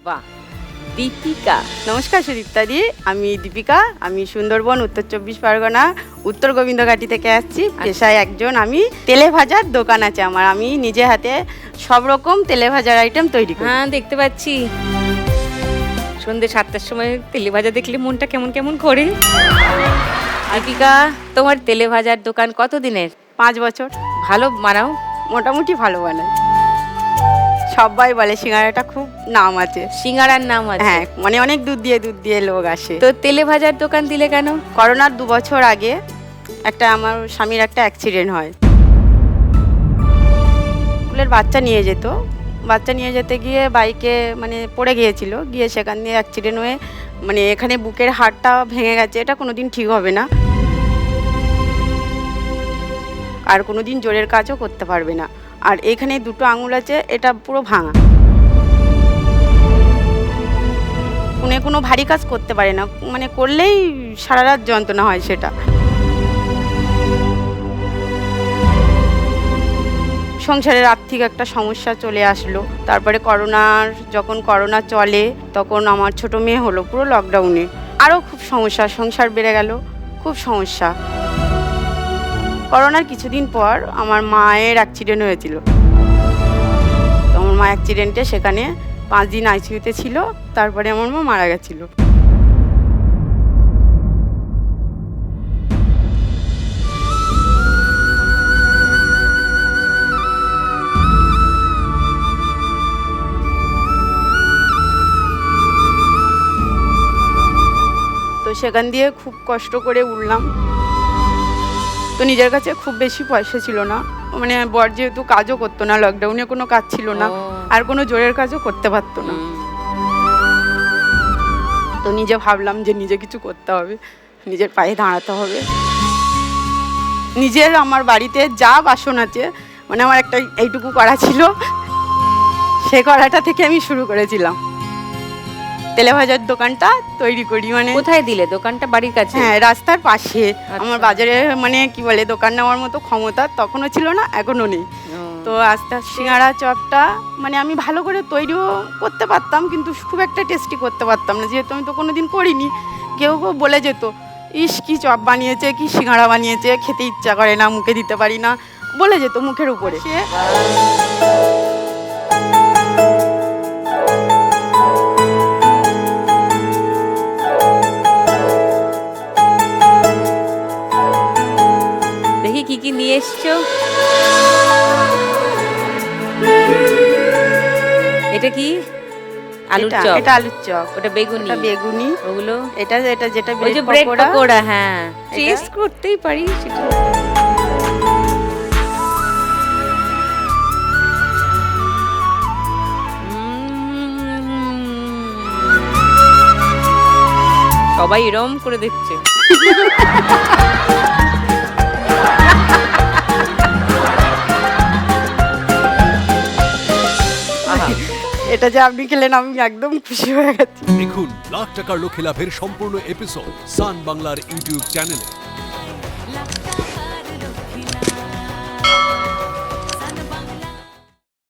বাহ, দীপিকা। নমস্কার সুদীপ্তাদি, আমি দীপিকা। আমি সুন্দরবন, উত্তর 24 পরগনা, উত্তর গোবিন্দঘাটি থেকে আসছি। পেশায় একজন আমি তেলে ভাজার দোকান আছে আমার। আমি নিজে হাতে সব রকম তেলে ভাজার আইটেম তৈরি করি। হ্যাঁ, দেখতে পাচ্ছি। সন্ধ্যে 7টার সময় তেলে ভাজা দেখলে মনটা কেমন কেমন করে। দীপিকা, তোমার তেলে ভাজার দোকান কত দিনের? 5 বছর। ভালো বানাও? মোটামুটি ভালো বানাই। সবাই বলে সিঙ্গারাটা খুব নাম আছে। সিঙ্গারার নাম আছে? হ্যাঁ, মানে অনেক দূর দিয়ে লোক আসে। তো তেলে ভাজার দোকান দিলে কেন? করোনার 2 বছর আগে আমার স্বামীর একটা অ্যাক্সিডেন্ট হয়। স্কুলের বাচ্চা নিয়ে যেতে গিয়ে বাইকে মানে পড়ে গিয়েছিল, গিয়ে সেখান দিয়ে অ্যাক্সিডেন্ট হয়ে মানে এখানে বুকের হাড়টা ভেঙে গেছে। এটা কোনোদিন ঠিক হবে না, আর কোনোদিন জোরের কাজও করতে পারবে না। আর এখানে 2টো আঙুল আছে, এটা পুরো ভাঙা। কোনো ভারী কাজ করতে পারে না, মানে করলেই সারা রাত যন্ত্রণা হয় সেটা। সংসারের আর্থিক একটা সমস্যা চলে আসলো। তারপরে যখন করোনা চলে তখন আমার ছোট মেয়ে হলো, পুরো লকডাউনে আরও খুব সমস্যা, সংসার বেড়ে গেল, খুব সমস্যা। করোনার কিছুদিন পর আমার মায়ের অ্যাক্সিডেন্ট হয়েছিল। তো আমার মা অ্যাক্সিডেন্টে সেখানে 5 দিন আইসিইউতে ছিল। তারপরে আমার মা মারা গেছিল। তো সেখান দিয়ে খুব কষ্ট করে উঠলাম। তো নিজের কাছে খুব বেশি পয়সা ছিল না, মানে বর যেহেতু কাজও করতো না, লকডাউনে কোনো কাজ ছিল না, আর কোনো জোরের কাজও করতে পারতো না। তো নিজে ভাবলাম যে নিজে কিছু করতে হবে, নিজের পায়ে দাঁড়াতে হবে। নিজের আমার বাড়িতে যা বাসন আছে, মানে আমার একটা এইটুকু কড়া ছিল, সে কড়াটা থেকে আমি শুরু করেছিলাম তেলে ভাজার দোকানটা তৈরি করি। মানে কোথায় দিলে দোকানটা? বাড়ির কাছে? হ্যাঁ, রাস্তার পাশে। আমার বাজারে মানে কি বলে দোকান নেওয়ার মতো ক্ষমতা তখনও ছিল না, এখনও নেই। তো আস্তে আস্তে সিঙ্গারা চপটা মানে আমি ভালো করে তৈরিও করতে পারতাম, কিন্তু খুব একটা টেস্টি করতে পারতাম না, যেহেতু আমি তো কোনোদিন করিনি। কেউ বলে যেত, ইস কি চপ বানিয়েছে, কি সিঙ্গারা বানিয়েছে, খেতে ইচ্ছা করে না, মুখে দিতে পারি না, বলে যেত মুখের উপরে। দেখি কি কি নিয়ে এসছো। এটা কি? আলুর চপ? এটা আলুর চপ। ওটা বেগুনি? এটা বেগুনি। ওগুলো এটা যেটা ওই যে ব্রেড পকোড়া। হ্যাঁ, টেস্ট করতেই পারি সেটা। সবাই এরম করে দেখছে। এটা যে আপনি খেলেন আমি একদম খুশি হয়ে গেছি। দেখুন লাখ টাকার লোকে লাভের সম্পূর্ণ এপিসোড সান বাংলার ইউটিউব চ্যানেলে।